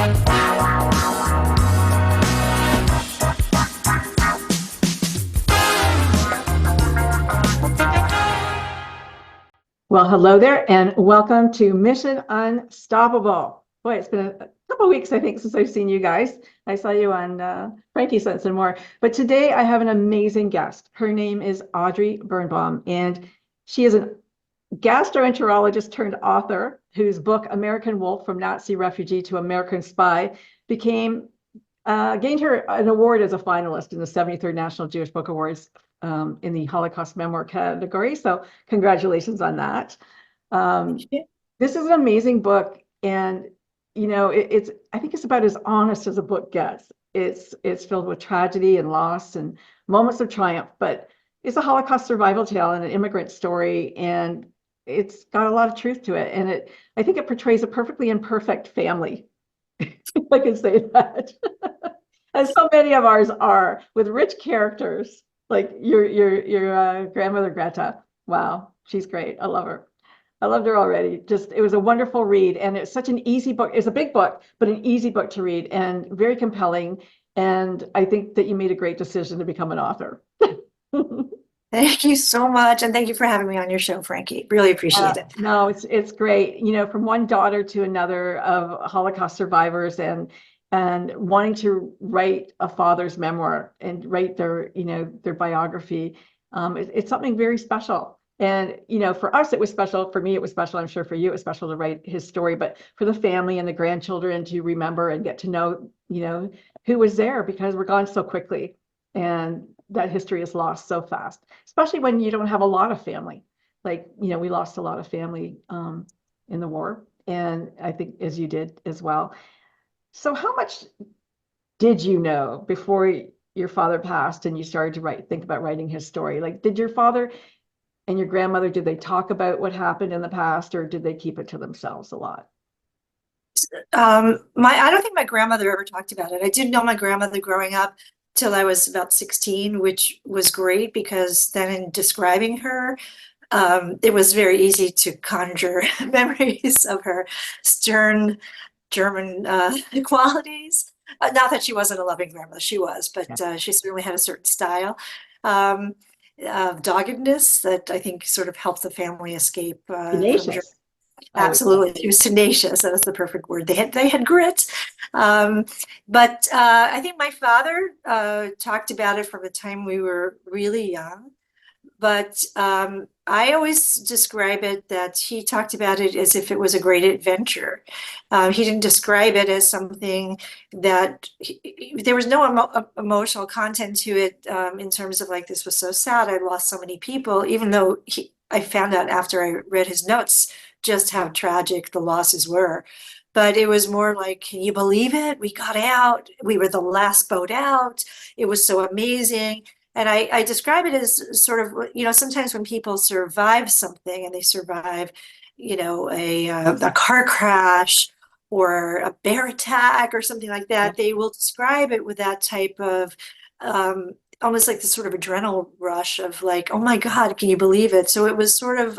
Well, hello there, and welcome to Mission Unstoppable. Boy, it's been a couple of weeks, I think, since I've seen you guys. I saw you on Frankie Sense and more. But today I have an amazing guest. Her name is Audrey Birnbaum, and she is a gastroenterologist turned author whose book, American Wolf, From Nazi Refugee to American Spy, gained her an award as a finalist in the 73rd National Jewish Book Awards in the Holocaust memoir category. So congratulations on that. This is an amazing book. And, you know, I think it's about as honest as a book gets. It's filled with tragedy and loss and moments of triumph, but it's a Holocaust survival tale and an immigrant story. And it's got a lot of truth to it. And I think it portrays a perfectly imperfect family. If I can say that. As so many of ours are, with rich characters. Like your grandmother Greta. Wow, she's great. I love her. I loved her already. It was a wonderful read, and it's such an easy book. It's a big book, but an easy book to read and very compelling. And I think that you made a great decision to become an author. Thank you so much, and thank you for having me on your show, Frankie. Really appreciate it. No, it's great. You know, from one daughter to another of Holocaust survivors, and wanting to write a father's memoir and write their biography. It's something very special. And, you know, for us, it was special. For me, it was special. I'm sure for you, it was special to write his story, but for the family and the grandchildren to remember and get to know, you know, who was there, because we're gone so quickly. And that history is lost so fast, especially when you don't have a lot of family. Like, you know, we lost a lot of family in the war. And I think as you did as well. So how much did you know before your father passed and you started to think about writing his story? Like, did your father and your grandmother, did they talk about what happened in the past, or did they keep it to themselves a lot? I don't think my grandmother ever talked about it. I did know my grandmother growing up till I was about 16, which was great because then in describing her, it was very easy to conjure memories of her stern German qualities. Not that she wasn't a loving grandmother, she was, but she certainly had a certain style of doggedness that I think sort of helped the family escape from Germany. Absolutely, she was tenacious. That was the perfect word. They had grit, but I think my father talked about it from the time we were really young. But I always describe it that he talked about it as if it was a great adventure. He didn't describe it as something that there was no emotional content to it in terms of like, this was so sad, I lost so many people, even though I found out after I read his notes just how tragic the losses were. But it was more like, can you believe it? We got out. We were the last boat out. It was so amazing. And I describe it as sort of, you know, sometimes when people survive something and they survive, you know, a car crash or a bear attack or something like that, they will describe it with that type of almost like this sort of adrenaline rush of like, oh my God, can you believe it? So it was sort of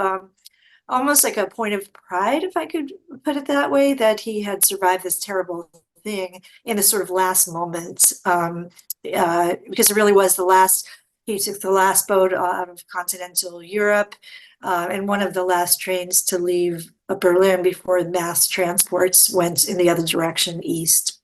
almost like a point of pride, if I could put it that way, that he had survived this terrible thing in the sort of last moment. Because it really was he took the last boat out of continental Europe and one of the last trains to leave Berlin before mass transports went in the other direction, east.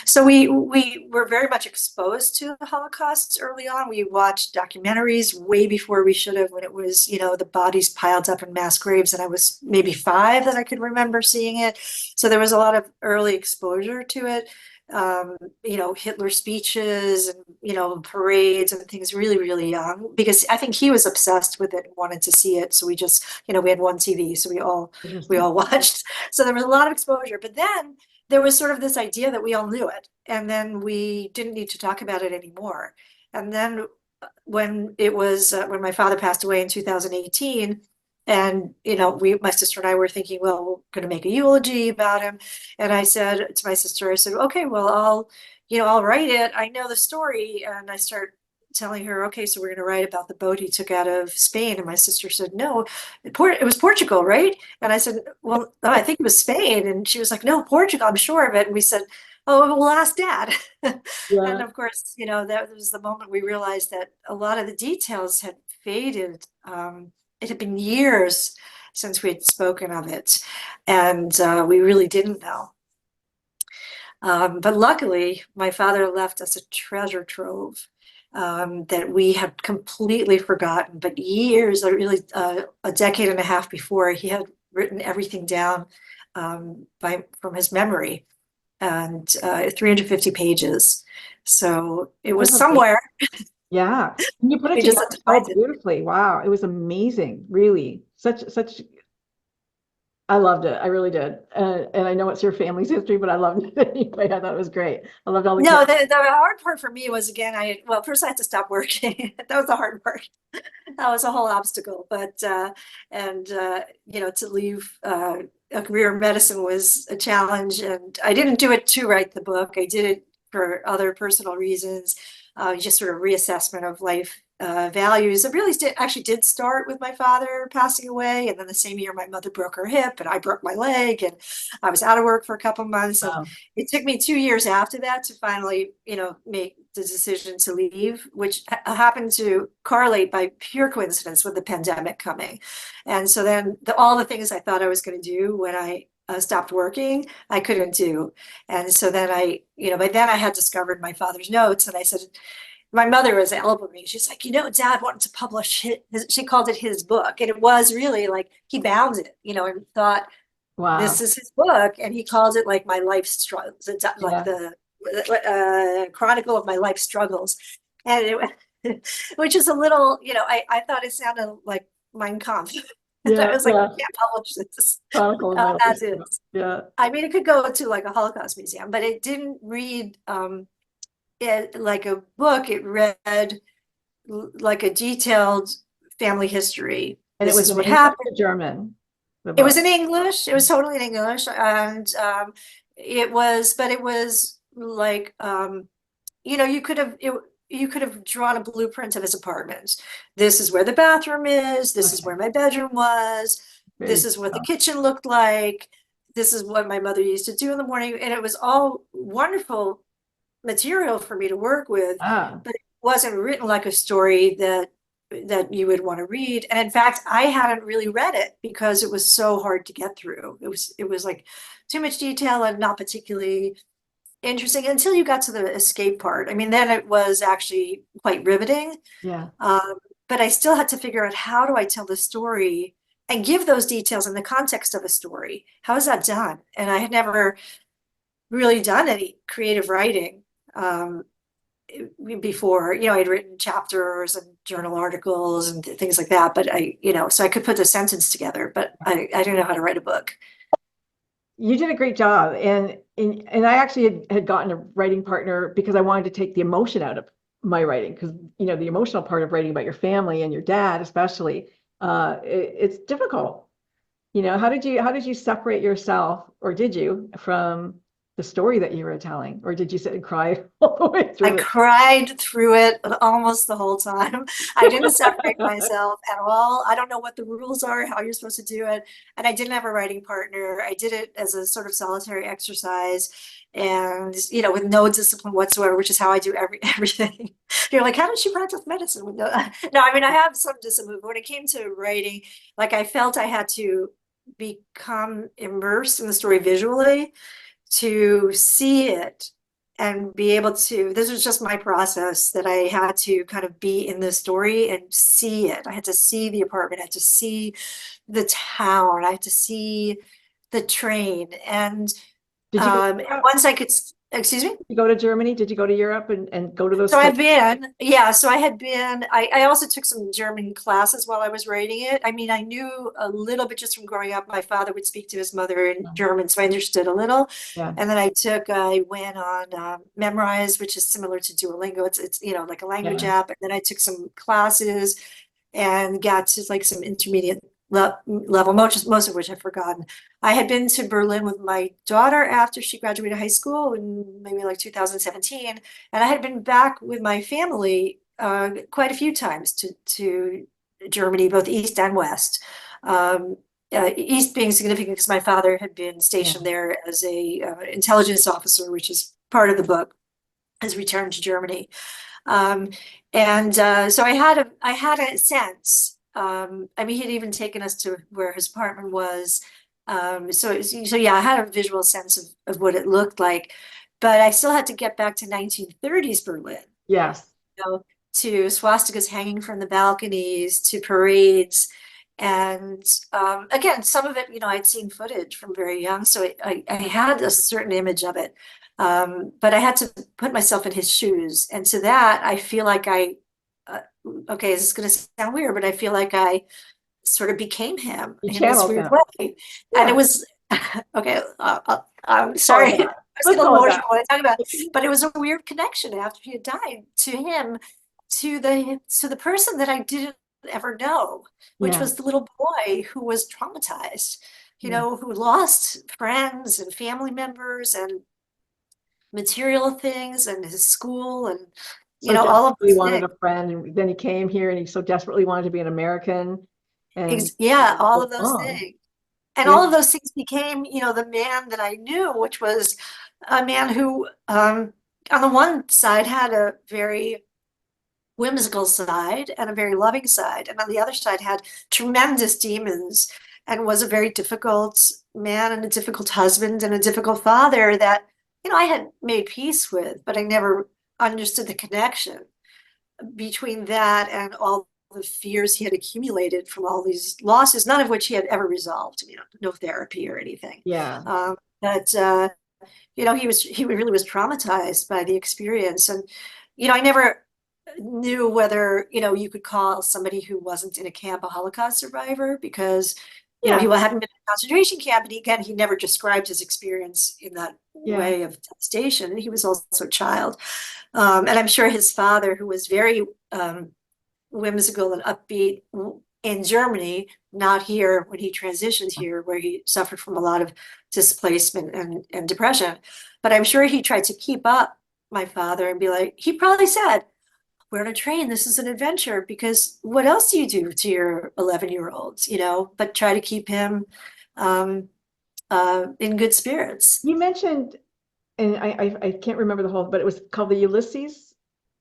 So we were very much exposed to the Holocaust early on. We watched documentaries way before we should have, when it was, you know, the bodies piled up in mass graves, and I was maybe 5 that I could remember seeing it. So there was a lot of early exposure to it. You know, Hitler speeches and, you know, parades and things really, really young, because I think he was obsessed with it and wanted to see it. So we just, you know, we had one TV, so we all watched. So there was a lot of exposure, but then there was sort of this idea that we all knew it, and then we didn't need to talk about it anymore. And then when it was, when my father passed away in 2018, and, you know, my sister and I were thinking, well, we're going to make a eulogy about him. And I said to my sister, I said, okay, well, I'll write it. I know the story. And I start telling her, okay, so we're going to write about the boat he took out of Spain. And my sister said, no, it was Portugal, right? And I said, well, no, I think it was Spain. And she was like, no, Portugal, I'm sure of it. And we said, oh, we'll ask Dad. And Yeah. of course, that was the moment we realized that a lot of the details had faded. It had been years since we had spoken of it, and we really didn't know. But luckily, my father left us a treasure trove that we had completely forgotten. But years, really a decade and a half before, he had written everything down from his memory, and 350 pages. So it was That's amazing. somewhere. Yeah. And you put it We just had together to so find it. beautifully. Wow. It was amazing. Really. Such, I loved it. I really did. And I know it's your family's history, but I loved it anyway. I thought it was great. I loved all the No, characters. the hard part for me was, again, well, first I had to stop working. That was the hard part. That was a whole obstacle. But to leave a career in medicine was a challenge, and I didn't do it to write the book. I did it for other personal reasons, just sort of reassessment of life values. It really actually did start with my father passing away, and then the same year my mother broke her hip, and I broke my leg, and I was out of work for a couple of months, and Wow. it took me 2 years after that to finally, make the decision to leave, which happened to correlate by pure coincidence with the pandemic coming. And so then all the things I thought I was going to do when I stopped working, I couldn't do. And so then by then I had discovered my father's notes, and I said, my mother was elbowing me. She's like, Dad wanted to publish she called it his book. And it was really like he bound it, and thought, this Wow. is his book, and he calls it like my life struggles, like Yeah. the chronicle of my life struggles, and which is a little, I thought it sounded like Mein Kampf. I Yeah. was like, we Yeah. can't publish this Chronicle of my as life. is. Yeah. I mean, it could go to like a Holocaust museum, but it didn't read it like a book. It read like a detailed family history. And it This was is in what English happened. or German, the It was book. in English. It was totally in English, and but it was like, you could have you could have drawn a blueprint of his apartment. This is where the bathroom is. This is Okay. where my bedroom was. Very This is what the kitchen looked like. This is what my mother used to do in the morning, and it was all wonderful material for me to work with, ah, but it wasn't written like a story that you would want to read. And in fact, I hadn't really read it because it was so hard to get through. It was like too much detail and not particularly interesting until you got to the escape part. I mean, then it was actually quite riveting. yeah. But I still had to figure out, how do I tell the story and give those details in the context of a story? How is that done? And I had never really done any creative writing before. I'd written chapters and journal articles and things like that, but so I could put a sentence together, but I didn't know how to write a book. You did a great job. And I actually had gotten a writing partner because I wanted to take the emotion out of my writing, because the emotional part of writing about your family and your dad especially, it's difficult. How did you separate yourself, or did you, from the story that you were telling, or did you sit and cry all the way I through it? cried through it almost the whole time. I didn't separate myself at all. I don't know what the rules are, how you're supposed to do it. And I didn't have a writing partner. I did it as a sort of solitary exercise, and, with no discipline whatsoever, which is how I do everything. You're like, how did she practice medicine with no, no, I mean, I have some discipline, but when it came to writing, like, I felt I had to become immersed in the story visually to see it and be able to, this was just my process, that I had to kind of be in the story and see it. I had to see the apartment, I had to see the town, I had to see the train. And Did you go to Europe? once I could, excuse me? You go to Germany? Did you go to Europe and go to those So places? so I had been, I also took some German classes while I was writing it. I mean, I knew a little bit just from growing up. My father would speak to his mother in German, so I understood a little. Yeah, And then I went on memoirs, which is similar to Duolingo. It's like a language yeah, app. And then I took some classes and got to like some intermediate level, most of which I've forgotten. I had been to Berlin with my daughter after she graduated high school in maybe like 2017, and I had been back with my family quite a few times to Germany, both East and West. East being significant because my father had been stationed there as a intelligence officer, which is part of the book, has returned to Germany. So I had a sense. I mean, he'd even taken us to where his apartment was. So yeah, I had a visual sense of what it looked like, but I still had to get back to 1930s Berlin. Yes. You know, to swastikas hanging from the balconies, to parades. And again, some of it, I'd seen footage from very young, so I had a certain image of it. But I had to put myself in his shoes. And to that, I feel like okay, this is going to sound weird, but I feel like I sort of became him You in this channeled weird him. way. Yeah. And it was, okay, I'm sorry. I was getting emotional when I talk about it, but it was a weird connection after he had died to him, to the person that I didn't ever know, which was the little boy who was traumatized, who lost friends and family members and material things and his school and So all of desperately those wanted things. a friend, and then he came here and he so desperately wanted to be an American. And Yeah, all of those belong. things. And Yeah. all of those things became, the man that I knew, which was a man who, on the one side, had a very whimsical side and a very loving side, and on the other side had tremendous demons and was a very difficult man and a difficult husband and a difficult father that, I had made peace with, but I never understood the connection between that and all the fears he had accumulated from all these losses, none of which he had ever resolved, no therapy or anything. Yeah. But he really was traumatized by the experience. And, I never knew whether, you could call somebody who wasn't in a camp a Holocaust survivor because, he hadn't been in a concentration camp. And again, he never described his experience in that way of devastation. He was also a child. And I'm sure his father, who was very whimsical and upbeat in Germany, not here when he transitioned here, where he suffered from a lot of displacement and depression. But I'm sure he tried to keep up my father and be like, he probably said, we're on a train, this is an adventure, because what else do you do to your 11-year-olds, but try to keep him in good spirits. You mentioned, and I can't remember the whole, but it was called the Ulysses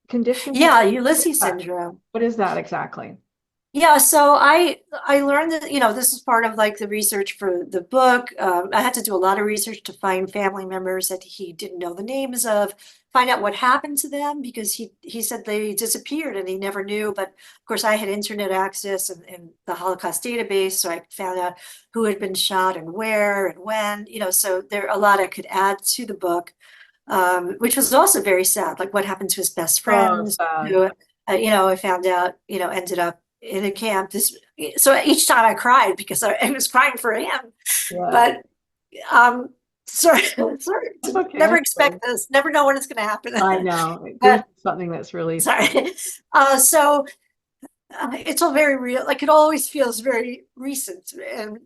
condition. Yeah, Ulysses syndrome. What is that exactly? Yeah, so I learned that, this is part of like the research for the book. I had to do a lot of research to find family members that he didn't know the names of, find out what happened to them, because he said they disappeared and he never knew. But of course, I had internet access and the Holocaust database, so I found out who had been shot and where and when, so there are a lot I could add to the book, which was also very sad, like what happened to his best friends, who, I found out, ended up in a camp. So each time I cried because I was crying for him. But sorry, Okay, never expect this, never know when it's going to happen. I know. Grief is something that's really sorry. So it's all very real. Like it always feels very recent and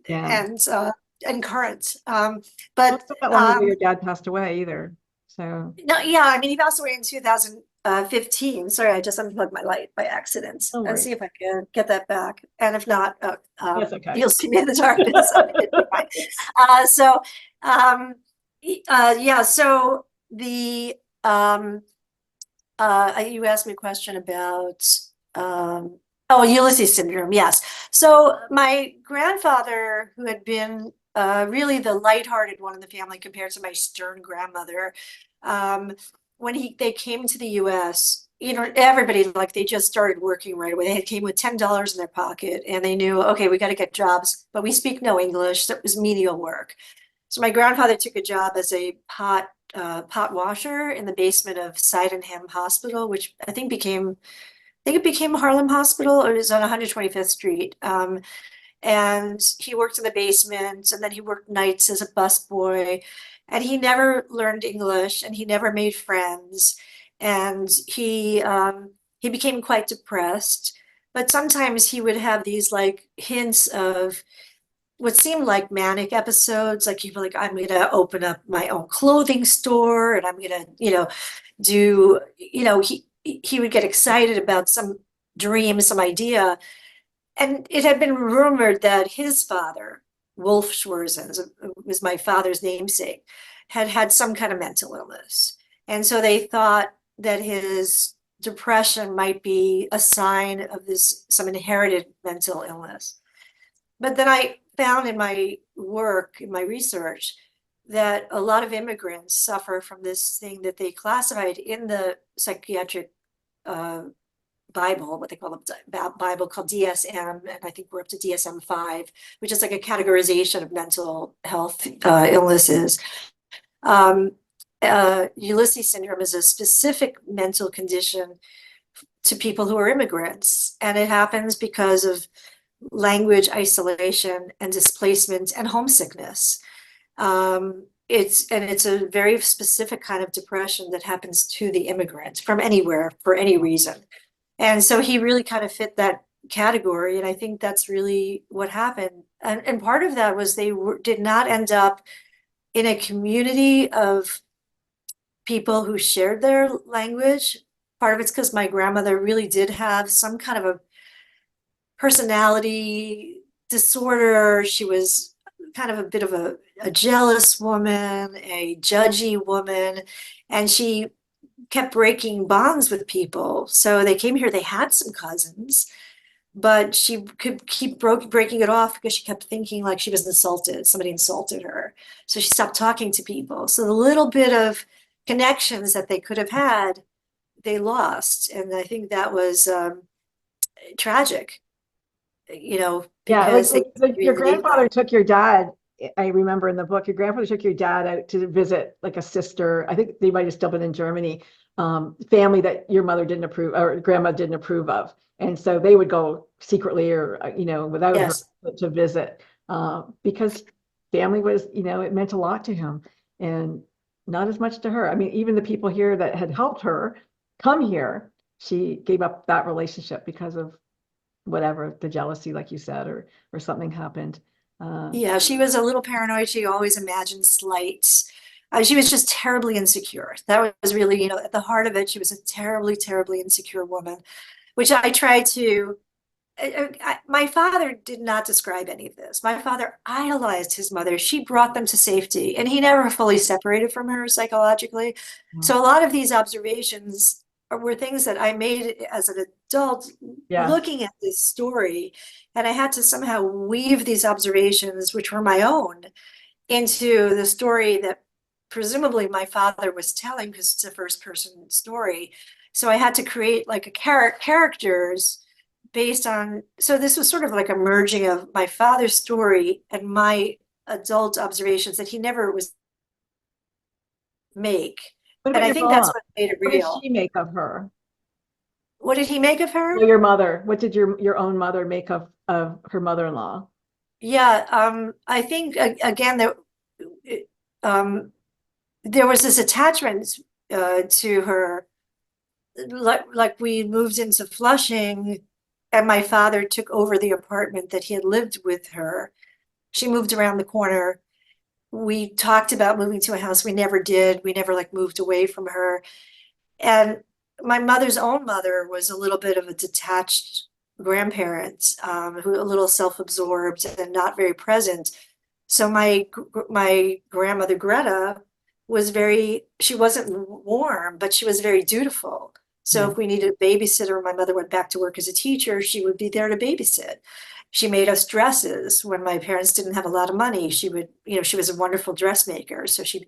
current. But it's not that long ago your dad passed away either. So no, yeah, I mean he passed away in 2015. Sorry, I just unplugged my light by accident. And see if I can get that back. And if not, that's okay. You'll see me in the darkness. So the you asked me a question about Ulysses syndrome. Yes. So my grandfather, who had been really the lighthearted one in the family compared to my stern grandmother, when they came to the US, everybody, like, they just started working right away. They came with $10 in their pocket and they knew, okay, we got to get jobs, but we speak no English, so it was menial work. So my grandfather took a job as a pot washer in the basement of Sydenham Hospital, which I think it became Harlem Hospital. It was on 125th Street. And he worked in the basement, and then he worked nights as a busboy, and he never learned English and he never made friends. And he became quite depressed, but sometimes he would have these like hints of what seemed like manic episodes. Like he'd be like, I'm gonna open up my own clothing store and I'm gonna, do, he would get excited about some dream, some idea. And it had been rumored that his father, Wolf Schwerenz, was my father's namesake, had had some kind of mental illness. And so they thought that his depression might be a sign of this, some inherited mental illness. But then I found in my work, in my research, that a lot of immigrants suffer from this thing that they classified in the psychiatric uh, Bible, what they call the Bible called DSM, and I think we're up to DSM-5, which is like a categorization of mental health illnesses. Um, Ulysses Syndrome is a specific mental condition to people who are immigrants, and it happens because of language isolation and displacement and homesickness. It's a very specific kind of depression that happens to the immigrant from anywhere for any reason. And so he really kind of fit that category. And I think that's really what happened. And part of that was did not end up in a community of people who shared their language. Part of it's because my grandmother really did have some kind of a personality disorder. She was kind of a bit of a jealous woman, a judgy woman, and she kept breaking bonds with people. So they came here, they had some cousins, but she could keep breaking it off because she kept thinking like she was insulted. Somebody insulted her. So she stopped talking to people. So the little bit of connections that they could have had, they lost. And I think that was tragic, Yeah, because they like your relate grandfather that. took your dad. I remember in the book, your grandfather took your dad out to visit like a sister. I think they might have still been in Germany, family that your mother didn't approve or grandma didn't approve of. And so they would go secretly or, without her Yes. to visit, because family was, it meant a lot to him and not as much to her. I mean, even the people here that had helped her come here, she gave up that relationship because of whatever, the jealousy, like you said, or something happened. Yeah, she was a little paranoid. She always imagined slights. She was just terribly insecure. That was really, at the heart of it, she was a terribly, terribly insecure woman, which I try to. My father did not describe any of this. My father idolized his mother. She brought them to safety, and he never fully separated from her psychologically. So a lot of these observations were things that I made as an adult Yeah. looking at this story, and I had to somehow weave these observations, which were my own, into the story that presumably my father was telling because it's a first person story. So I had to create like a characters based on, so this was sort of like a merging of my father's story and my adult observations that he never was make. What And about I your think that's mom? what made it What did real. she make of her? What did he make of her? Well, your mother. What did your own mother make of her mother-in-law? Yeah, I think again that um, there was this attachment to her, like we moved into Flushing, and my father took over the apartment that he had lived with her. She moved around the corner. We talked about moving to a house. We never did. We never like moved away from her. And my mother's own mother was a little bit of a detached grandparent, who a little self-absorbed and not very present. So my grandmother Greta was she wasn't warm, but she was very dutiful. So Yeah. if we needed a babysitter, my mother went back to work as a teacher, she would be there to babysit. She made us dresses when my parents didn't have a lot of money. She would, she was a wonderful dressmaker. So she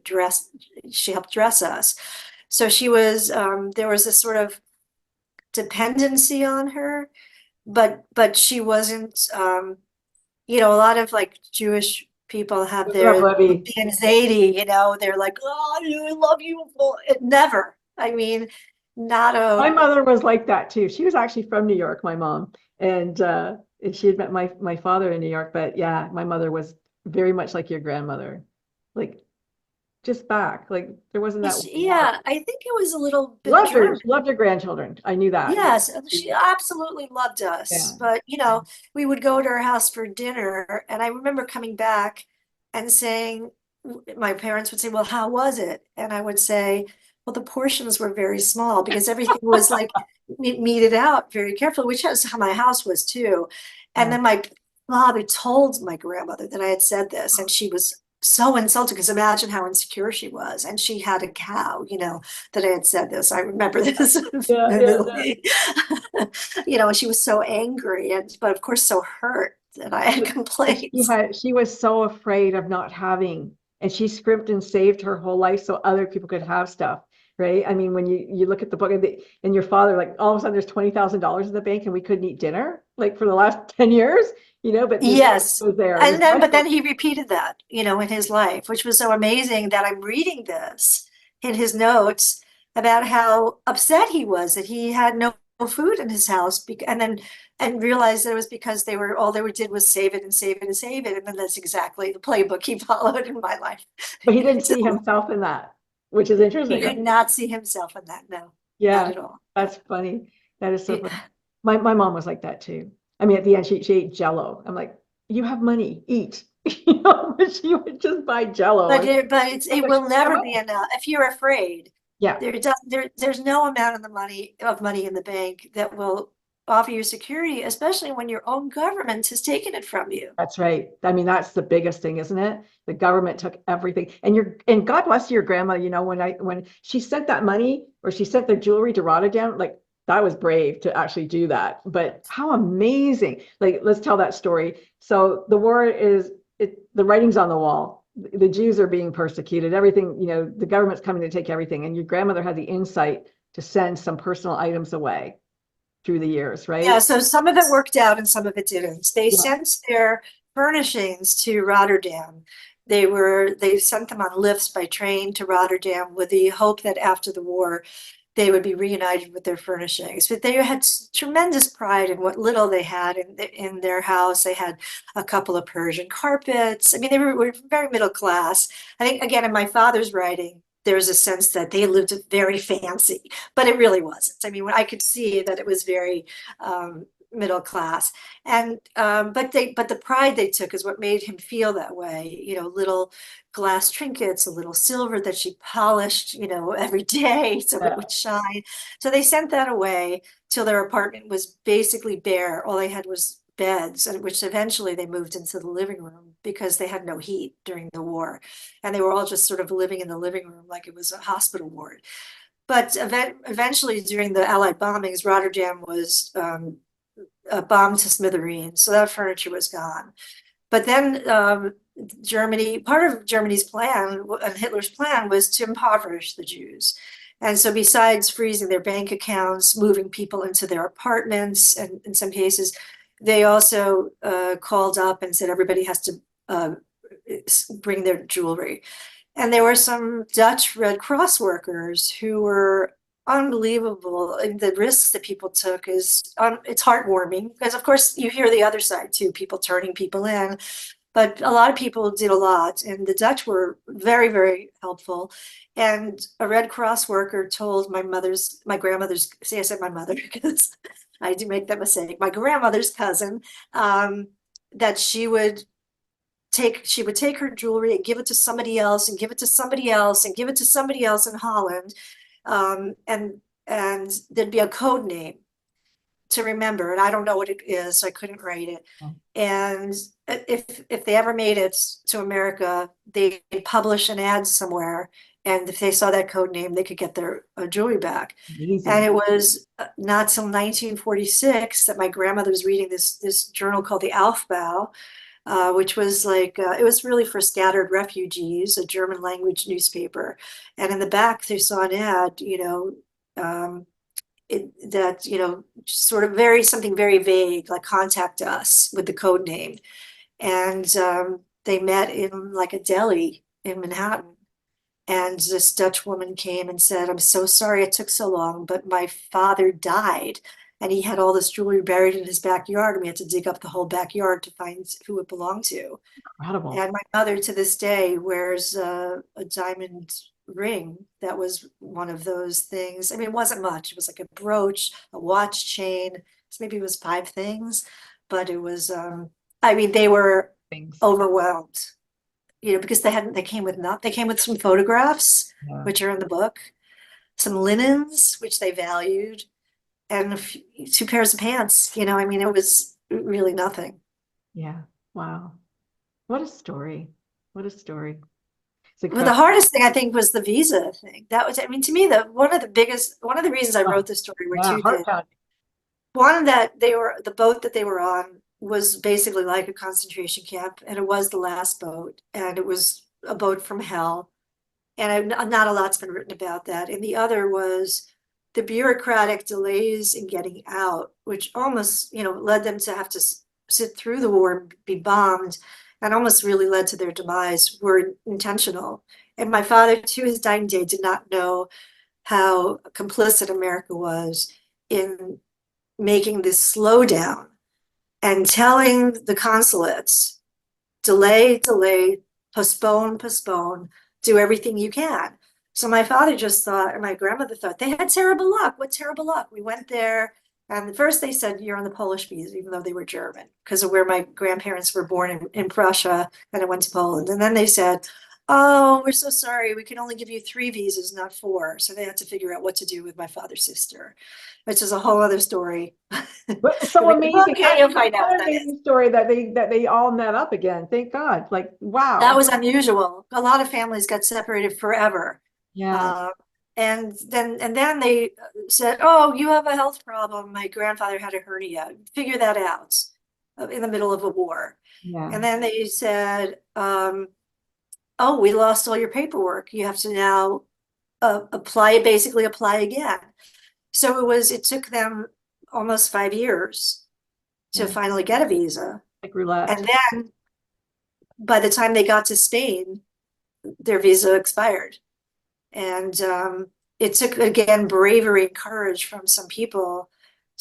helped dress us. So there was this sort of dependency on her, but she wasn't, a lot of like Jewish people have What about their Libby? anxiety, they're like, oh, I love you. Well, it never, I mean, not My a, mother was like that too. She was actually from New York, my mom, and she had met my father in New York. But yeah, my mother was very much like your grandmother, like just back. Like there wasn't that warmth. yeah, I think it was a little bit Loved her. German. She loved her grandchildren. I knew that. Yes, she absolutely loved us. Yeah. But, we would go to her house for dinner. And I remember coming back and saying, my parents would say, well, how was it? And I would say, Well, the portions were very small because everything was like meted out very carefully, which is how my house was too. And Yeah. then my father told my grandmother that I had said this, and she was so insulted because imagine how insecure she was. And she had a cow, that I had said this. I remember this Yeah, yeah, yeah. vividly. She was so angry, but of course so hurt that I had But she complaints. had, she was so afraid of not having, and she scrimped and saved her whole life so other people could have stuff, right? I mean, when you look at the book and your father, like all of a sudden there's $20,000 in the bank and we couldn't eat dinner like for the last 10 years, but this Yes. was there. This And then, money but was, then he repeated that, in his life, which was so amazing that I'm reading this in his notes about how upset he was that he had no food in his house, and realized that it was because all they did was save it and save it and save it. And then that's exactly the playbook he followed in my life. but he didn't So see himself in that, which is he interesting, did right? not see himself in that. No, not Yeah, at all. that's funny. That is so Yeah. funny. My mom was like that too. I mean, at the end, she ate Jello. I'm like, you have money, eat. But she would just buy Jello. But And I was it like, will she's got never be money. enough. If you're afraid, Yeah, there's no amount of money in the bank that will offer you security, especially when your own government has taken it from you. that's right. I mean, that's the biggest thing, isn't it? The government took everything. And God bless your grandma, when she sent that money or she sent the jewelry to Rotterdam, like that was brave to actually do that. But how amazing. Like, let's tell that story. So the war the writing's on the wall. The Jews are being persecuted. Everything, the government's coming to take everything. And your grandmother had the insight to send some personal items away through the years, Yeah, right? so some of it worked out and some of it didn't. They Yeah, sent their furnishings to Rotterdam. They sent them on lifts by train to Rotterdam with the hope that after the war they would be reunited with their furnishings. But they had tremendous pride in what little they had in their house. They had a couple of Persian carpets. I mean, they were very middle class. I think, again, in my father's writing, there's a sense that they lived very fancy, but it really wasn't. I mean, when I could see that it was very middle class, and but the pride they took is what made him feel that way. Little glass trinkets, a little silver that she polished, every day so it yeah, would shine. So they sent that away till their apartment was basically bare. All they had was beds, and which eventually they moved into the living room because they had no heat during the war. And they were all just sort of living in the living room like it was a hospital ward. But eventually, during the Allied bombings, Rotterdam was bombed to smithereens. So that furniture was gone. But then part of Germany's plan and Hitler's plan was to impoverish the Jews. And so besides freezing their bank accounts, moving people into their apartments, and in some cases, they also called up and said everybody has to uh, bring their jewelry. And there were some Dutch Red Cross workers who were unbelievable. And the risks that people took it's heartwarming because, of course, you hear the other side too, people turning people in. But a lot of people did a lot, and the Dutch were very, very helpful. And a Red Cross worker told my grandmother's, see, I said my mother because I do make that mistake, my grandmother's cousin, that she would take her jewelry and give it to somebody else and give it to somebody else and give it to somebody else in Holland. And there'd be a code name to remember, and I don't know what it is, so I couldn't write it. And if they ever made it to America, they'd publish an ad somewhere, and if they saw that code name, they could get their jewelry back. And amazing. it was not till 1946 that my grandmother was reading this journal called the Aufbau, which was like, it was really for scattered refugees, a German language newspaper. And in the back, they saw an ad, um, that, sort of something very vague, like contact us with the code name. And they met in like a deli in Manhattan. And this Dutch woman came and said, I'm so sorry it took so long, but my father died. And he had all this jewelry buried in his backyard. And we had to dig up the whole backyard to find who it belonged to. Incredible. And my mother to this day wears a diamond ring that was one of those things. I mean, it wasn't much. It was like a brooch, a watch chain. So maybe it was 5 things, but it was, I mean, they were Things. overwhelmed, because they came with some photographs, Yeah. which are in the book. some linens, which they valued, and two pairs of pants. You know, I mean, it was really nothing. Yeah. Wow. What a story. What a story. It's Well, the incredible. hardest thing I think was the visa thing. That was, I mean, to me, one of the reasons I Oh, wrote this story were yeah. two Heart things. pounding. One, that the boat that they were on was basically like a concentration camp, and it was the last boat, and it was a boat from hell. And not a lot's been written about that. And the other was the bureaucratic delays in getting out, which almost, led them to have to sit through the war and be bombed, and almost really led to their demise, were intentional. And my father, to his dying day, did not know how complicit America was in making this slowdown and telling the consulates, delay, delay, postpone, postpone, do everything you can. So my father just thought, and my grandmother thought, they had terrible luck. What terrible luck? We went there, and first they said, you're on the Polish visa, even though they were German, because of where my grandparents were born in Prussia, and I went to Poland. And then they said, oh, we're so sorry. We can only give you 3 visas, not 4. So they had to figure out what to do with my father's sister, which is a whole other story. But it's so Read the book amazing. and you'll Actually, find out what what an that is. amazing story that they all met up again. Thank God. Like, That wow. was unusual. A lot of families got separated forever. Yeah. Uh, and then they said, "Oh, you have a health problem." My grandfather had a hernia. Figure that out in the middle of a war. Yeah. And then they said, "Oh, we lost all your paperwork. You have to now basically apply again." So it took them almost 5 years to Yeah. finally get a visa. Like roulette. And then by the time they got to Spain, their visa expired. And it took, again, bravery and courage from some people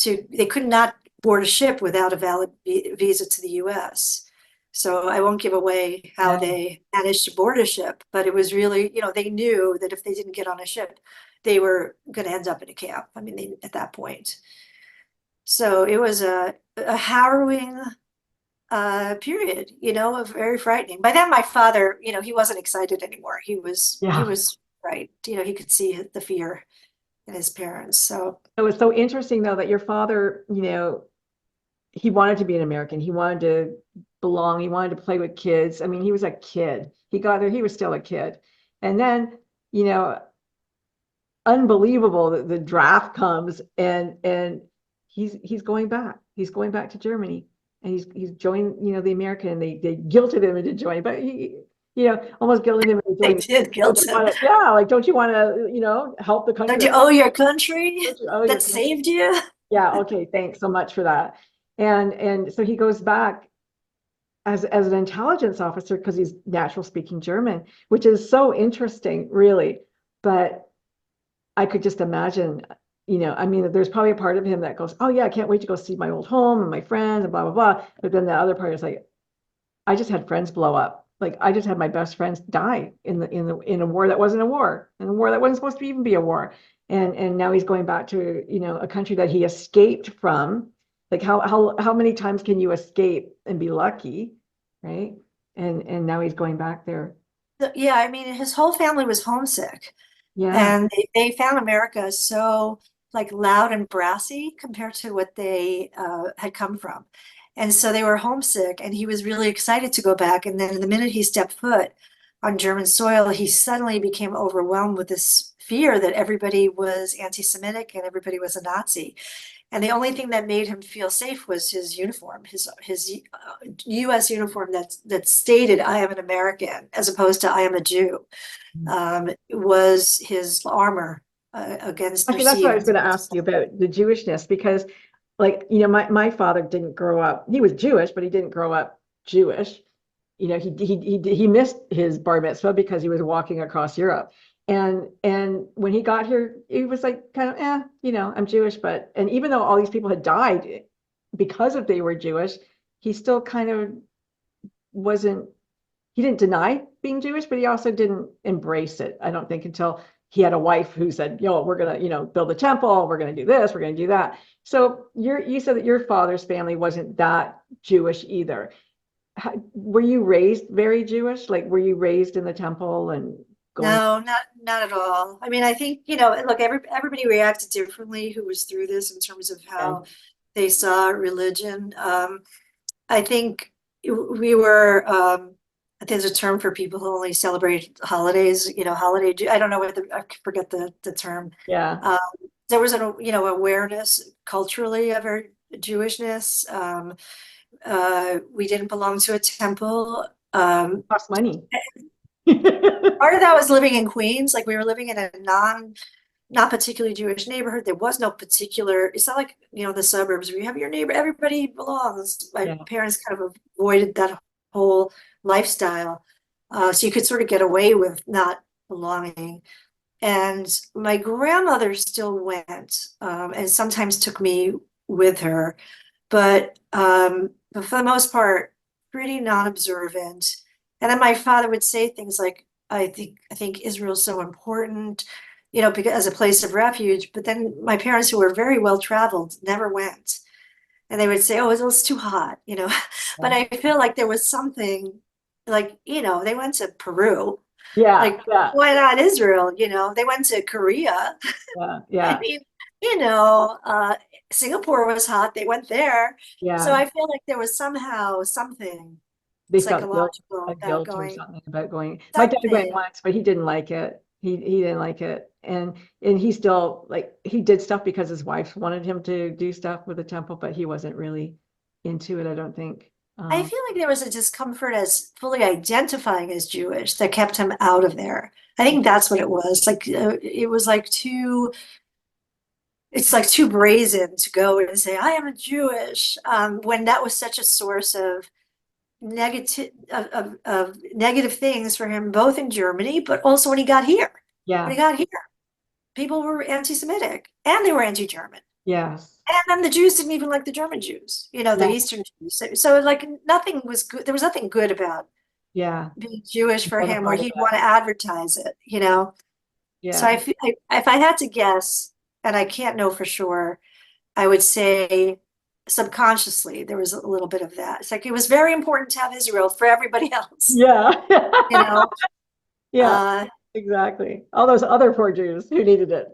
they could not board a ship without a valid visa to the US. So I won't give away how Yeah. they managed to board a ship, but it was really, they knew that if they didn't get on a ship, they were going to end up in a camp. I mean, at that point. So it was a harrowing period, very frightening. By then, my father, he wasn't excited anymore. He Yeah. was right. He could see the fear in his parents. So It was so interesting though that your father, he wanted to be an American. He wanted to belong. He wanted to play with kids. I mean, he was a kid. He got there, he was still a kid. And then, you know, unbelievable that the draft comes and he's going back. He's going back to Germany and he's joined, the American, and they guilted him into joining, but he, almost guilted him into they joining. did guilt him. Yeah, like, don't you want to, help the country? Don't you owe your country Don't you owe your that country? saved you? Yeah, okay, thanks so much for that. And so he goes back as an intelligence officer because he's natural speaking German, which is so interesting, really. But I could just imagine, I mean, there's probably a part of him that goes, oh yeah, I can't wait to go see my old home and my friends and blah, blah, blah. But then the other part is like, I just had friends blow up. Like I just had my best friends die in a war that wasn't a war, in a war that wasn't supposed to even be a war. And now he's going back to, a country that he escaped from. Like how many times can you escape and be lucky, right? And now he's going back there. Yeah, I mean, his whole family was homesick. Yeah. And they found America so like loud and brassy compared to what they had come from. And so they were homesick, and he was really excited to go back. And then the minute he stepped foot on German soil, he suddenly became overwhelmed with this fear that everybody was anti-Semitic and everybody was a Nazi. And the only thing that made him feel safe was his uniform, his U.S. uniform that stated "I am an American" as opposed to "I am a Jew." Was his armor against Actually, that's what I perceived. was going to ask you about the Jewishness, because like, my father didn't grow up, he was Jewish, but he didn't grow up Jewish. He missed his bar mitzvah because he was walking across Europe. And when he got here, he was like kind of, I'm Jewish, and even though all these people had died because of they were Jewish, he still kind of wasn't, he didn't deny being Jewish, but he also didn't embrace it, I don't think, until he had a wife who said, we're going to, build a temple, we're going to do this, we're going to do that. So you said that your father's family wasn't that Jewish either. Were you raised very Jewish? Like, were you raised in the temple and going? No, not at all. I mean, I think, look, everybody reacted differently who was through this in terms of Yeah. how they saw religion. I think we were, there's a term for people who only celebrate holidays, I don't know I forget the term. Yeah. Um, there was an, awareness culturally of our Jewishness. We didn't belong to a temple. Costs money. Part of that was living in Queens. Like we were living in a not particularly Jewish neighborhood. There was no particular, it's not like, the suburbs where you have your neighbor, everybody belongs. My Yeah. parents kind of avoided that whole lifestyle. So you could sort of get away with not belonging. And my grandmother still went, and sometimes took me with her, but for the most part, pretty non-observant. And then my father would say things like, I think Israel's so important, because as a place of refuge. But then my parents, who were very well traveled, never went. And they would say, oh, it's too hot. But I feel like there was something like, they went to Peru. Yeah. Like, Yeah. why not Israel? They went to Korea. Yeah. I Yeah. mean, you know, uh, Singapore was hot. They went there. So Yeah. I feel like there was somehow something They felt guilt, psychological a about guilt or going, something about going. My dad went something. once, but he didn't like it. He didn't like it. And he still like he did stuff because his wife wanted him to do stuff with the temple, but he wasn't really into it, I don't think. I feel like there was a discomfort as fully identifying as Jewish that kept him out of there. I think that's what it was. Like, it was like it's like too brazen to go and say, I am a Jewish, when that was such a source of of negative things for him, both in Germany, but also when he got here. When Yeah. he got here, people were anti-Semitic and they were anti-German. Yes. And then the Jews didn't even like the German Jews, the Yeah. Eastern Jews. So like nothing was good. There was nothing good about Yeah. being Jewish for him, where Identified with he'd that. want to advertise it. So Yeah. if I had to guess, and I can't know for sure, I would say subconsciously there was a little bit of that. It's like it was very important to have Israel for everybody else, Yeah. you know. Yeah. Uh, Exactly. All those other poor Jews who needed it.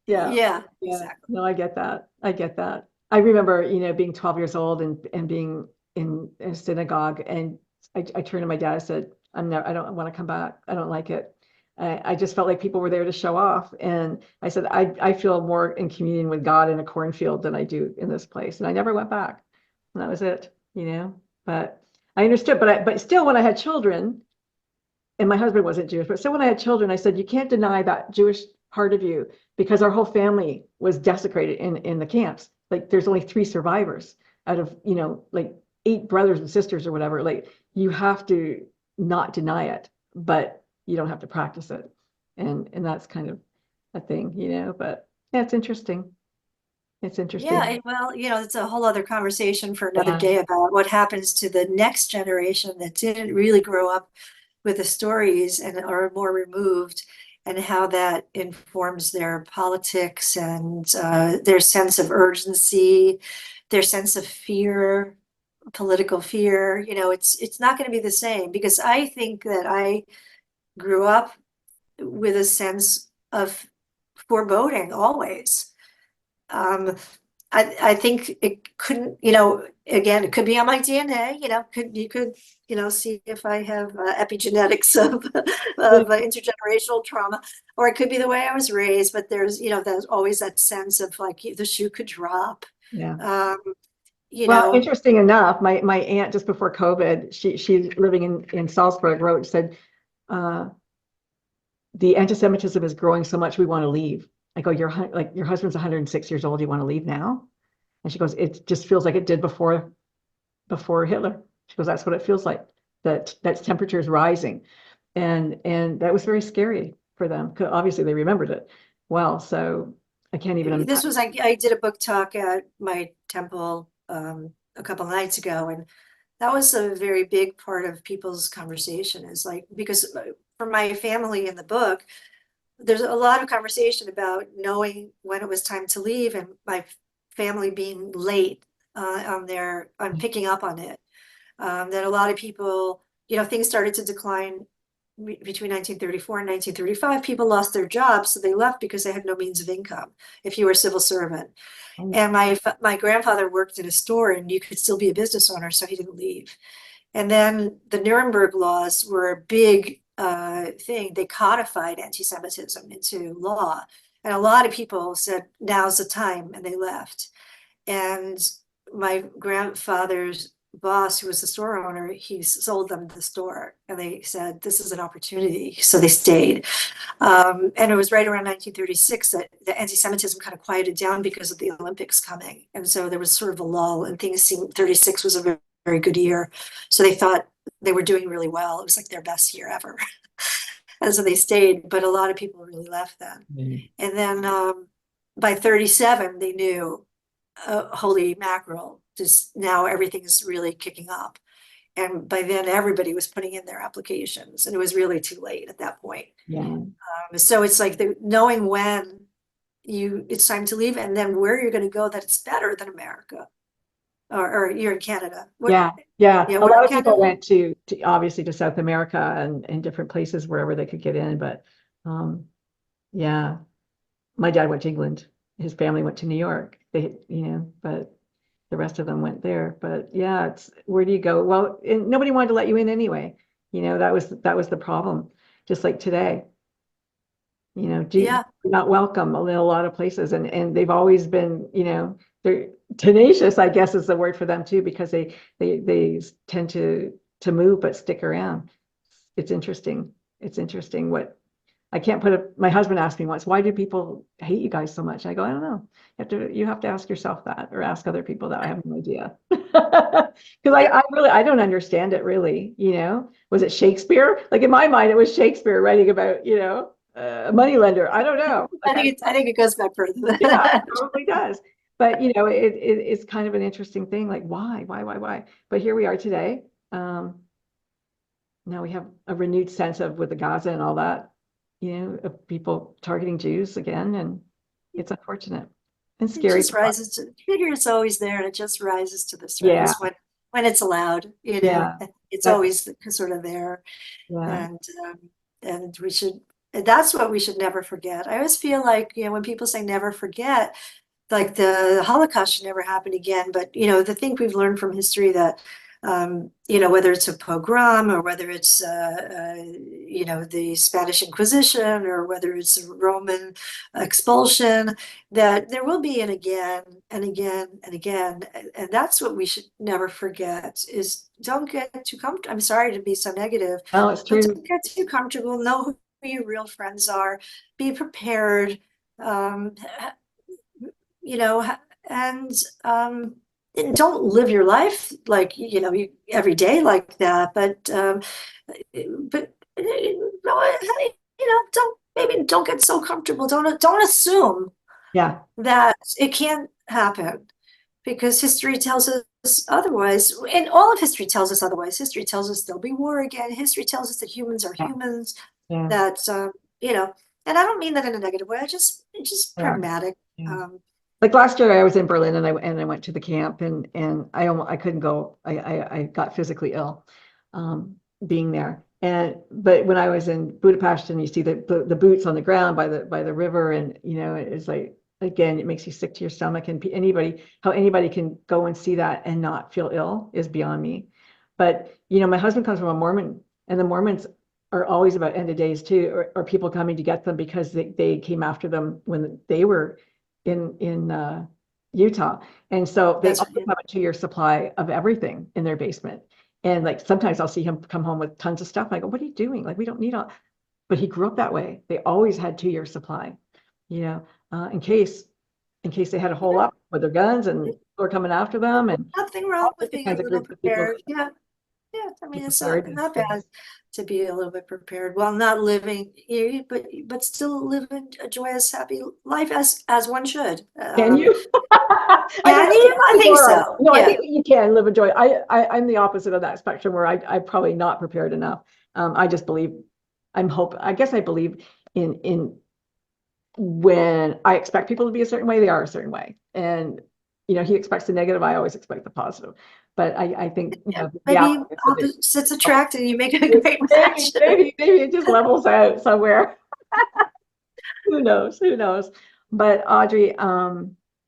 Yeah. yeah, Yeah. exactly. No, I get that. I get that. I remember, being 12 years old and being in a synagogue, and I turned to my dad and said, I don't want to come back. I don't like it. I just felt like people were there to show off. And I said, I feel more in communion with God in a cornfield than I do in this place. And I never went back. And that was it. But I understood. But still, when I had children, and my husband wasn't Jewish, but still when I had children, I said, you can't deny that Jewish part of you, because our whole family was desecrated in the camps. Like there's only 3 survivors out of, like 8 brothers and sisters or whatever. Like you have to not deny it, but you don't have to practice it. And that's kind of a thing. But yeah, it's interesting. It's interesting. Well, it's a whole other conversation for another Yeah. day about what happens to the next generation that didn't really grow up with the stories and are more removed, and how that informs their politics and their sense of urgency, their sense of fear, political fear. It's not going to be the same, because I think that I grew up with a sense of foreboding always. Um, I think it couldn't, again, it could be on my DNA, see if I have epigenetics of intergenerational trauma, or it could be the way I was raised, but there's always that sense of like the shoe could drop. Yeah. Um, you Well, know, interesting enough, my aunt just before COVID, she's living in Salzburg, wrote, said, uh, the anti-Semitism is growing so much we want to leave. I go, your husband's 106 years old, you want to leave now? And she goes, it just feels like it did before Hitler. She goes, that's what it feels like. That temperature is rising. And that was very scary for them, because obviously they remembered it well. So I can't even this was, imagine. I did a book talk at my temple a couple nights ago, and that was a very big part of people's conversation, is like, because for my family in the book, there's a lot of conversation about knowing when it was time to leave, and my family being late on picking up on it. That a lot of people, things started to decline between 1934 and 1935, people lost their jobs, so they left because they had no means of income if you were a civil servant. And my grandfather worked in a store, and you could still be a business owner, so he didn't leave. And then the Nuremberg laws were a big thing. They codified anti-Semitism into law. And a lot of people said, now's the time, and they left. And my grandfather's boss, who was the store owner, he sold them the store, and they said, this is an opportunity. So they stayed. And it was right around 1936 that the anti-Semitism kind of quieted down because of the Olympics coming. And so there was sort of a lull, and things seemed, 36 was a very, very good year. So they thought they were doing really well. It was like their best year ever. And so they stayed, but a lot of people really left then. And then by 37, they knew, holy mackerel, just now everything is really kicking up. And by then everybody was putting in their applications, and it was really too late at that point. So it's like knowing when it's time to leave, and then where you're going to go that it's better than America, or you're in Canada. Yeah. A lot of people went to obviously to South America and different places wherever they could get in. But yeah, my dad went to England. His family went to New York. They, but the rest of them went there. But yeah, it's where do you go? Well, and nobody wanted to let you in anyway. That was the problem. Just like today, you're not welcome in a lot of places, and they've always been, they're tenacious, I guess is the word for them too, because they tend to move but stick around. It's interesting. It's interesting what I can't put my husband asked me once, why do people hate you guys so much? I go, I don't know. You have to ask yourself that, or ask other people that. I have no idea. Because I don't understand it really. Was it Shakespeare? Like in my mind, it was Shakespeare writing about, a moneylender. I don't know. I think it goes back further than yeah, that. it probably does. But it's kind of an interesting thing. Like why? But here we are today. Now we have a renewed sense of with the Gaza and all that. Of people targeting Jews again, and it's unfortunate and scary. It just rises to the figure. It's always there, and it just rises to the surface when it's allowed. It's always sort of there, and we should. That's what we should never forget. I always feel like when people say never forget, like the Holocaust should never happen again. But the thing we've learned from history that whether it's a pogrom, or whether it's the Spanish Inquisition, or whether it's a Roman expulsion, that there will be an again and again and again. And that's what we should never forget, is don't get too comfortable. I'm sorry to be so negative. Oh, it's true. Don't get too comfortable. Know who your real friends are. Be prepared. And don't live your life like every day like that, but don't get so comfortable. Don't assume that it can't happen, because history tells us otherwise, and all of history tells us otherwise. History tells us there'll be war again. History tells us that humans are humans. That and I don't mean that in a negative way. It's just pragmatic. Like last year I was in Berlin, and I went to the camp, and I couldn't go. I got physically ill being there. But when I was in Budapest, and you see the boots on the ground by the river, and it's like, again, it makes you sick to your stomach. And how anybody can go and see that and not feel ill is beyond me. But my husband comes from a Mormon, and the Mormons are always about end of days too, or people coming to get them because they came after them when they were in Utah. And so they also have a 2-year supply of everything in their basement. And like sometimes I'll see him come home with tons of stuff. I go, what are you doing? Like, we don't need all. But he grew up that way. They always had 2-year supply, in case they had a hole up with their guns and were coming after them. And nothing wrong with being a little prepared. I mean, it's not bad to be a little bit prepared while not living, but still living a joyous, happy life as one should. Can you? I think so. No, I think you can live a joy. I'm the opposite of that spectrum, where I'm probably not prepared enough. I just believe, I guess I believe in when I expect people to be a certain way, they are a certain way. And he expects the negative. I always expect the positive. But I think, the Maybe reality is that opposites attract and you make a great match. maybe it just levels out somewhere. Who knows? Who knows? But Audrey,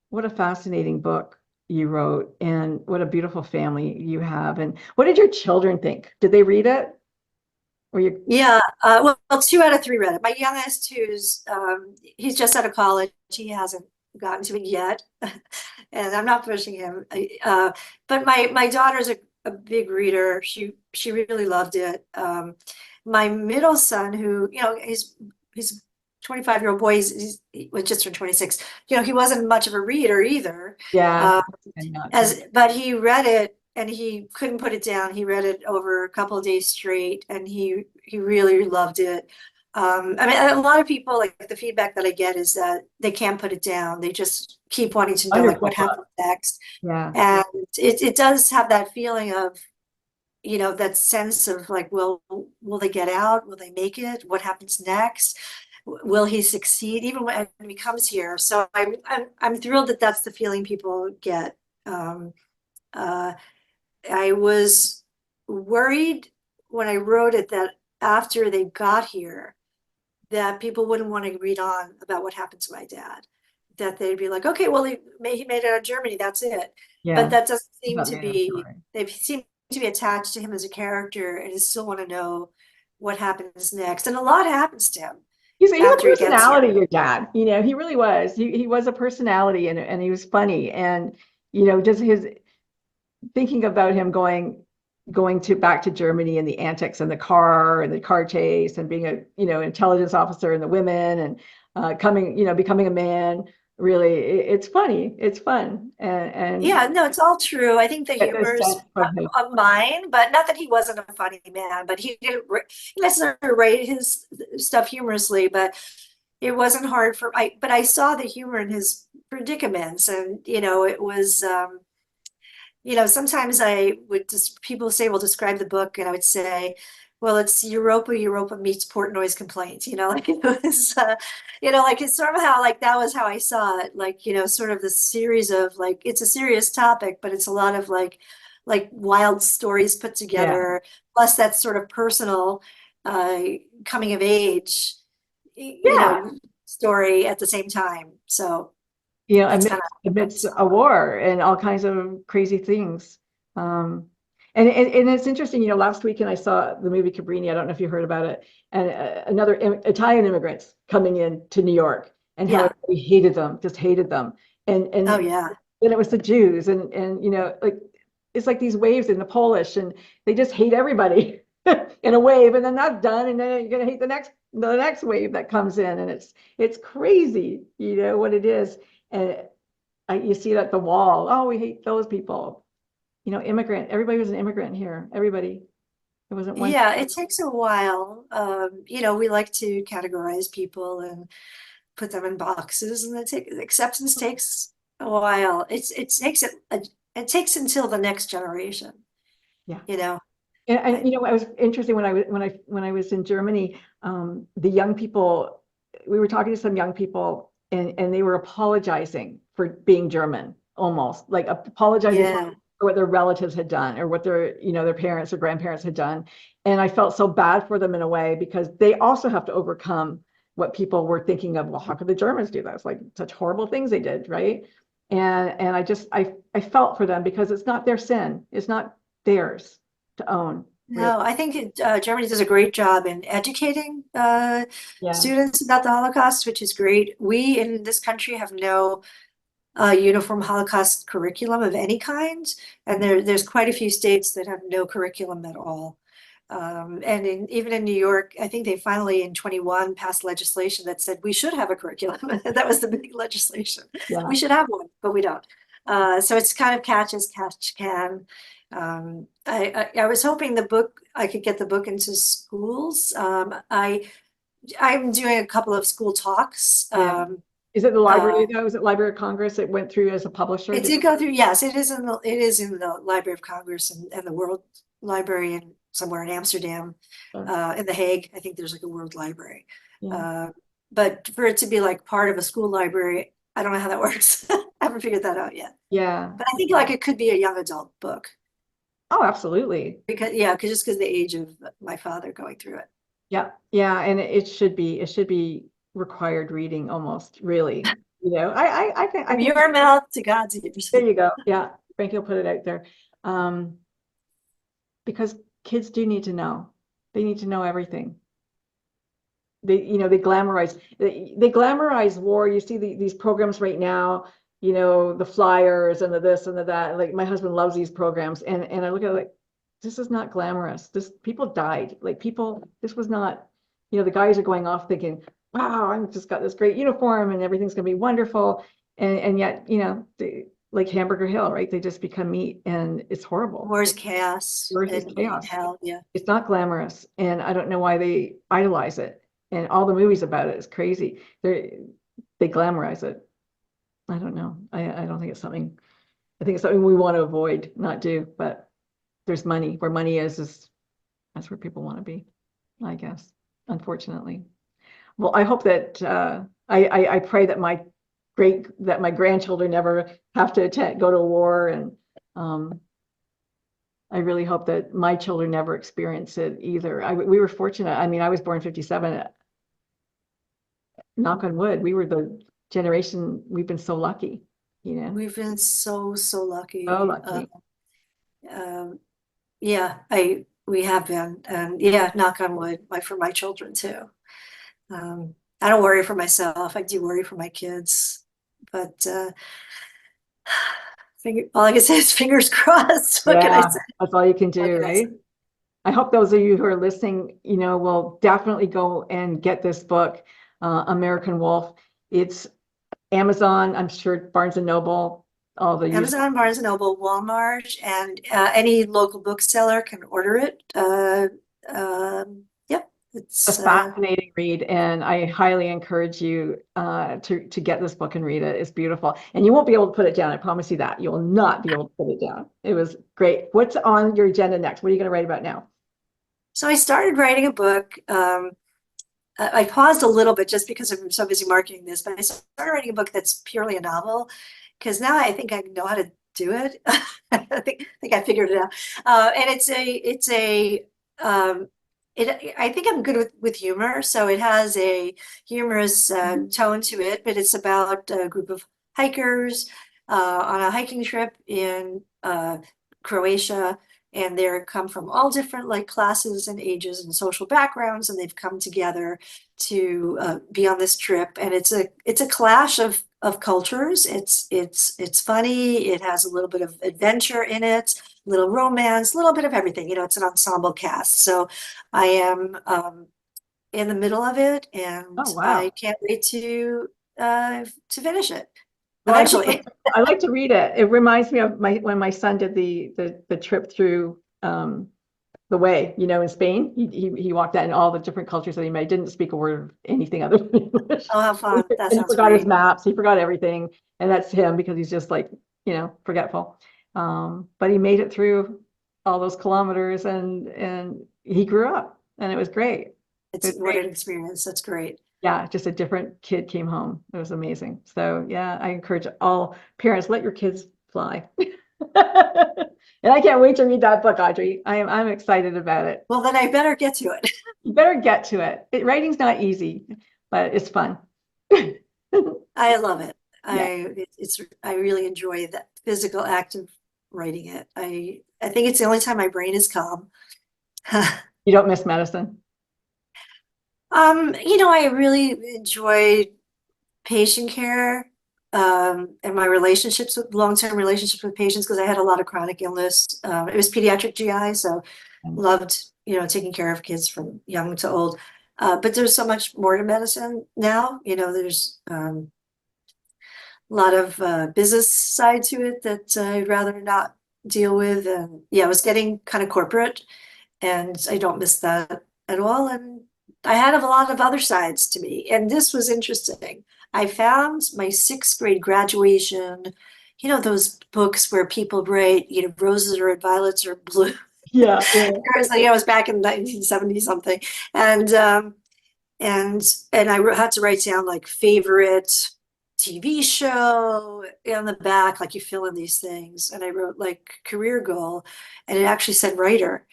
what a fascinating book you wrote, and what a beautiful family you have. And what did your children think? Did they read it? Or you? Yeah, well, 2 out of 3 read it. My youngest, he's just out of college. He hasn't gotten to it yet, and I'm not pushing him. But my daughter's a big reader. She really loved it. My middle son, who he's 25-year-old boy, he was just turned 26. He wasn't much of a reader either. Yeah. But he read it and he couldn't put it down. He read it over a couple of days straight, and he really loved it. I mean, a lot of people, like, the feedback that I get is that they can't put it down. They just keep wanting to know, like, what happens next. Yeah. And it does have that feeling of, that sense of, like, will they get out? Will they make it? What happens next? Will he succeed? Even when he comes here. So I'm thrilled that that's the feeling people get. I was worried when I wrote it that after they got here, that people wouldn't want to read on about what happened to my dad. That they'd be like, okay, well, he made it out of Germany, that's it. Yeah. But that doesn't seem to be, they seem to be attached to him as a character and still want to know what happens next. And a lot happens to him. He's a personality, your dad. He really was. He was a personality, and he was funny. And, just his thinking about him going back to Germany, and the antics and the car chase, and being a intelligence officer, and the women, and becoming a man. Really, it's funny. It's fun. And yeah, no, it's all true. I think the humor is of mine, but not that he wasn't a funny man, but he didn't necessarily write his stuff humorously, but it wasn't hard but I saw the humor in his predicaments, and it was sometimes I would people say, well, describe the book, and I would say, well, it's Europa meets Portnoy's complaint, like it was, like it's sort of how, like, that was how I saw it, like, sort of the series of, like, it's a serious topic, but it's a lot of like wild stories put together, plus that sort of personal coming of age, story at the same time. So amidst a war and all kinds of crazy things. And it's interesting, last weekend I saw the movie Cabrini. I don't know if you heard about it. And another Italian immigrants coming in to New York, and how we hated them, just hated them. And oh yeah. Then it was the Jews, and like, it's like these waves in the Polish, and they just hate everybody in a wave, and then that's done, and then you're gonna hate the next wave that comes in, and it's crazy, what it is. And you see it at the wall. Oh, we hate those people. Immigrant. Everybody was an immigrant here. Everybody. It wasn't one. Yeah, it takes a while. We like to categorize people and put them in boxes, and acceptance takes a while. It takes until the next generation. Yeah. And it was interesting when I was in Germany. The young people. We were talking to some young people. And they were apologizing for being German, almost like apologizing for what their relatives had done, or what their parents or grandparents had done. And I felt so bad for them in a way, because they also have to overcome what people were thinking of. Well, how could the Germans do this? Like, such horrible things they did, right? And I felt for them, because it's not their sin. It's not theirs to own. No, I think Germany does a great job in educating students about the Holocaust, which is great. We in this country have no uniform Holocaust curriculum of any kind, and there's quite a few states that have no curriculum at all. And even in New York, I think they finally in 21 passed legislation that said we should have a curriculum. That was the big legislation. Yeah. We should have one, but we don't. So it's kind of catch as catch can. I was hoping I could get the book into schools. I'm doing a couple of school talks. Is it the library though? Is it Library of Congress? It went through as a publisher? It did go through, yes. It is in the Library of Congress and the World Library, and somewhere in Amsterdam, in The Hague. I think there's like a World Library. Yeah. But for it to be like part of a school library, I don't know how that works. haven't figured that out yet. Yeah. But I think like it could be a young adult book Oh, absolutely. because just because the age of my father going through it. Yeah. Yeah. And it should be required reading almost, really. I From think your mouth to God's ears. there you go. Yeah. Frankie will put it out there. Um, because kids do need to know. They need to know everything. They glamorize war. You see these programs right now, the flyers and the this and the that. Like my husband loves these programs, and I look at it like, this is not glamorous. This people died. Like this was not, the guys are going off thinking, wow, I've just got this great uniform and everything's gonna be wonderful. And yet, like Hamburger Hill, right? They just become meat and it's horrible. Wars, chaos, Wars is and chaos. hell. Yeah. It's not glamorous, and I don't know why they idolize it. And all the movies about it is crazy. They glamorize it. I don't know. I don't think it's something. I think it's something we want to avoid, not do. But there's money. Where money is that's where people want to be, I guess. Unfortunately. Well, I hope that I pray that my grandchildren never have to go to war, and I really hope that my children never experience it either. We were fortunate. I mean, I was born 57. Knock on wood, we were the generation, we've been so lucky, We've been so lucky. so lucky. Yeah, we have been, and knock on wood, for my children too. I don't worry for myself. I do worry for my kids, but all I can say is fingers crossed. What can I say? That's all you can do, right? I hope those of you who are listening, will definitely go and get this book, American Wolf. It's Amazon, I'm sure Barnes and Noble, all the Amazon, Barnes and Noble, Walmart, and any local bookseller can order it. It's a fascinating read, and I highly encourage you to get this book and read it. It's beautiful, and you won't be able to put it down. I promise you that. You will not be able to put it down. It was great. What's on your agenda next? What are you going to write about now? So I started writing a book. I paused a little bit just because I'm so busy marketing this, but I started writing a book that's purely a novel because now I think I know how to do it. I think I figured it out. And I think I'm good with humor. So it has a humorous tone to it, but it's about a group of hikers on a hiking trip in Croatia. And they come from all different like classes and ages and social backgrounds, and they've come together to be on this trip. And it's a clash of cultures. It's funny. It has a little bit of adventure in it, a little romance, a little bit of everything. It's an ensemble cast. So I am in the middle of it, and Oh, wow. I can't wait to finish it. Well, Eventually. I like to read it. It reminds me of when my son did the trip through the way, in Spain. He walked out in all the different cultures that he made. Didn't speak a word of anything other than English. Oh, how fun. That And he sounds forgot his great. maps. He forgot everything. And that's him because he's just like, forgetful. But he made it through all those kilometers, and he grew up, and it was great. What an experience. That's great. Yeah, just a different kid came home. It was amazing. So yeah, I encourage all parents, let your kids fly. And I can't wait to read that book, Audrey. I'm excited about it. Well, then I better get to it. You better get to it. Writing's not easy, but it's fun. I love it. Yeah. I really enjoy that physical act of writing it. I think it's the only time my brain is calm. You don't miss medicine? I really enjoy patient care, and my long-term relationships with patients, because I had a lot of chronic illness. It was pediatric GI, so loved, taking care of kids from young to old. But there's so much more to medicine now. There's a lot of business side to it that I'd rather not deal with. And yeah, I was getting kind of corporate, and I don't miss that at all. And I had a lot of other sides to me, and this was interesting. I found my 6th grade graduation, those books where people write, roses are red, violets are blue. Yeah. I was back in 1970 something, and I had to write down like favorite TV show on the back, like you fill in these things. And I wrote like career goal, and it actually said writer.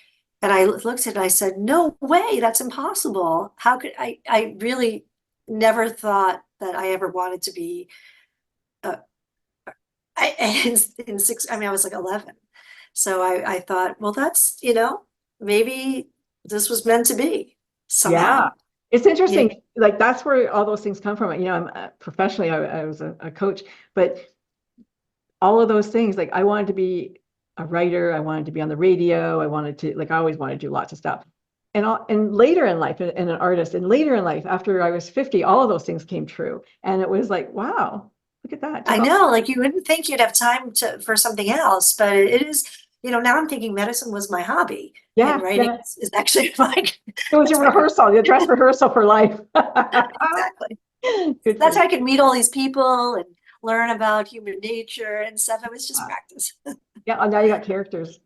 And I looked at it and I said, no way, that's impossible. How could I really never thought that I ever wanted to be in six, I mean, I was like 11. So I thought, well, that's, maybe this was meant to be somehow. Yeah. It's interesting. Yeah. Like that's where all those things come from. I'm professionally, I was a coach, but all of those things, like I wanted to be a writer, I wanted to be on the radio, I always wanted to do lots of stuff. And later in life, and an artist, and later in life, after I was 50, all of those things came true. And it was like, wow, look at that. I know, like you wouldn't think you'd have time for something else, but it is, now I'm thinking medicine was my hobby, and writing is actually like it was your rehearsal, your dress rehearsal for life. Exactly. That's how I could meet all these people and learn about human nature and stuff. It was just practice. Yeah, now you got characters.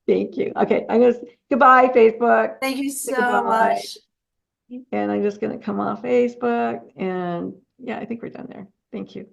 Thank you. Okay, goodbye, Facebook. Thank you so much. And I'm just going to come off Facebook, and yeah, I think we're done there. Thank you.